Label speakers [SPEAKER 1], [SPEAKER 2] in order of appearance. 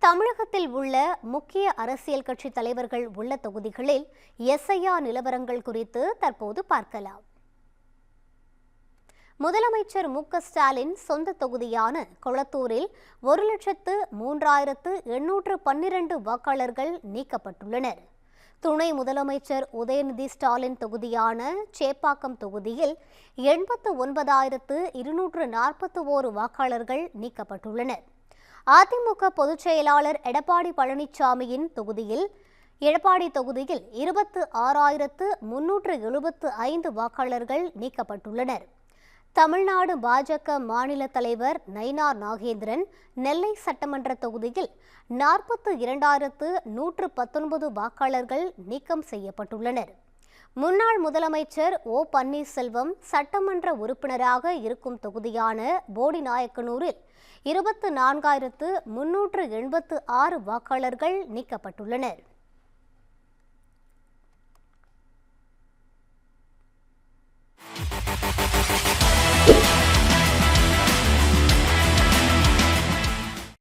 [SPEAKER 1] தமிழகத்தில் உள்ள முக்கிய அரசியல் கட்சி தலைவர்கள் உள்ள தொகுதிகளில் எஸ்ஐஆர் நிலவரங்கள் குறித்து தற்போது பார்க்கலாம். முதலமைச்சர் மு.க.ஸ்டாலின் சொந்த தொகுதியான கொளத்தூரில் 1,03,812 வாக்காளர்கள் நீக்கப்பட்டுள்ளனர். துணை முதலமைச்சர் உதயநிதி ஸ்டாலின் தொகுதியான சேப்பாக்கம் தொகுதியில் 89,241 வாக்காளர்கள் நீக்கப்பட்டுள்ளனர். அதிமுக பொதுச் செயலாளர் எடப்பாடி பழனிசாமியின் தொகுதியில் 26,375 வாக்காளர்கள் நீக்கப்பட்டுள்ளனர். தமிழ்நாடு பாஜக மாநில தலைவர் நயினார் நாகேந்திரன் நெல்லை சட்டமன்ற தொகுதியில் 42,119 வாக்காளர்கள் நீக்கம் செய்யப்பட்டுள்ளனர். முன்னாள் முதலமைச்சர் ஓ பன்னீர்செல்வம் சட்டமன்ற உறுப்பினராக இருக்கும் தொகுதியான போடிநாயக்கனூரில் 24,386 வாக்காளர்கள் நீக்கப்பட்டுள்ளனர்.